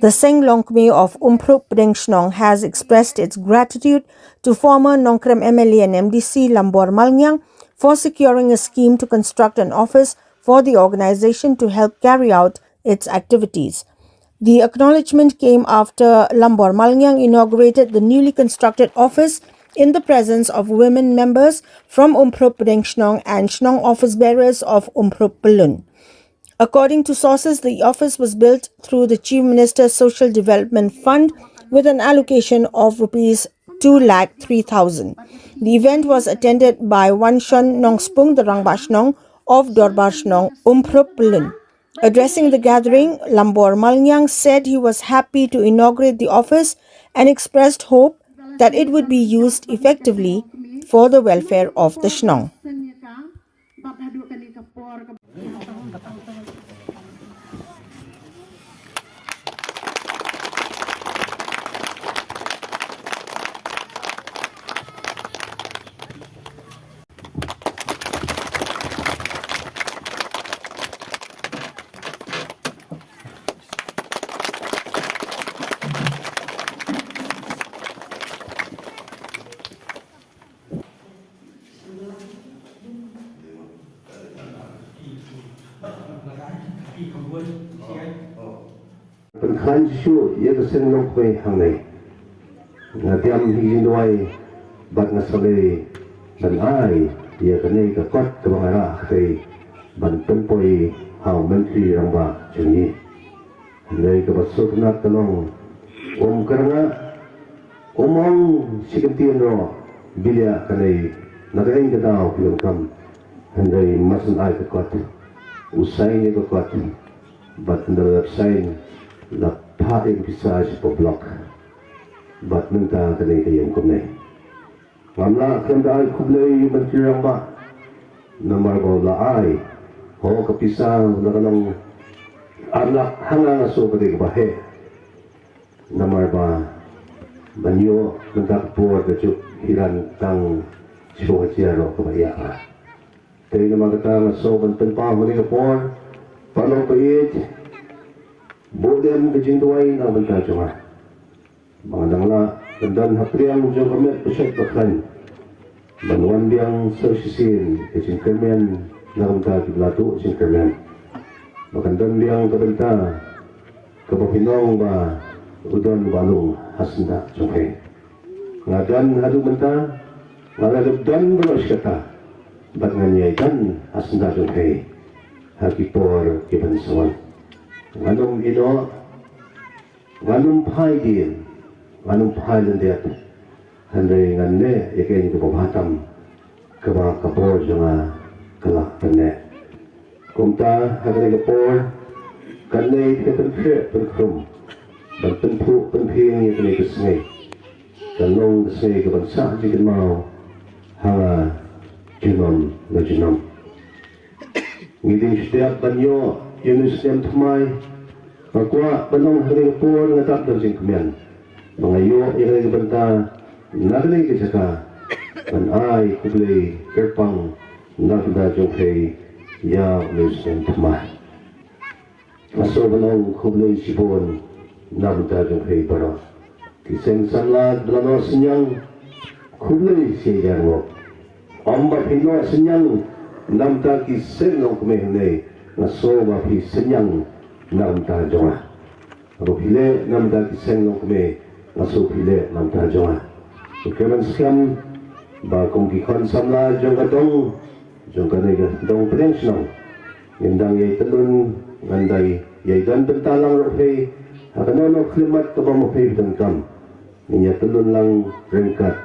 The Seng Longkme of Umphrup has expressed its gratitude to former Nongkrem MLA and MDC Lambor Malngyang for securing a scheme to construct an office for the organization to help carry out its activities. The acknowledgement came after Lambor Malngyang inaugurated the newly constructed office in the presence of women members from Umphrup and Shnong office bearers of Umphrup Pelun. According to sources, the office was built through the Chief Minister's Social Development Fund with an allocation of Rs 2,03,000. The event was attended by Wanshon Nongspung the Rangbashnong of Dorbashnong, Umphrup Pelun. Addressing the gathering, Lambor Malngyang said he was happy to inaugurate the office and expressed hope that it would be used effectively for the welfare of the Shnong. Phần khăn chú ia cái sen nông quê hàng này là tiêm hi nuôi bát ngã sale dan ai ia cái này cái cốt cái bằng ra thì bản thân poi hào menteri ramba chungi này cái bát sốt nát cái nông karena omong sikentian ro bilia cái này là cái anh cái đào film kam này masan ai cái cốt usai ni cái cốt bát ndar sign la pha emphasize po block bat nanta kanai kayam kumne ngamla khanda ai khublei mantirang ba namar go la ai ho kapisa la kanang arla hanga so kade ba he namar ba banyo nanta por ka chu hiran tang so chia ro ka ya te namar ka so ban tan pa ho ni ka por palo pa Boleh kejing tuai nak bentang cuma. Bangdanglah dan hapriang jauh kami pusat bahkan. Bantuan biang sersisin kejing kemen nak bentang belatu kejing kemen. Bahkan dan biang kebentang kebapinong ba udon balung hasenda cungkai. Ngadan hadu bentang ngaladap dan beros kata. Batnganyai dan hasenda cungkai. Hakipor kibansawan. Nganong ino, nganong pai din, nganong pai lendet, handai nganne, yakin itu pembahatam, keba kapor jangan kelak kene. Kumta hadai kapor, kanne kita penkhrum, dan penping yakin itu sengai, kanong sengai kebansa jika mau, hanga jinom na jinom. Ngiding setiap banyo. Yunus yang thumai makwa banong hari por ngatak dan singkmian mangayo yang benta nagle ke jaka kan ai kublei kerpang nakda jongkei ya Yunus yang thumai maso banong kublei sibon nakda jongkei para kiseng sanlat belano senyang kublei siyang amba hino senyang namta kiseng nong kumehne naso wapi senyang nam tarjuma rohile nam da kiseng long me naso hile nam tarjuma kemen skam ba kong ki khon samla jong kadong jong kanai ga dong prengsnong indang ye telun ngandai ye dan bentalang rohe hakano no klimat to ba mo pe dan kam niya telun lang rengkat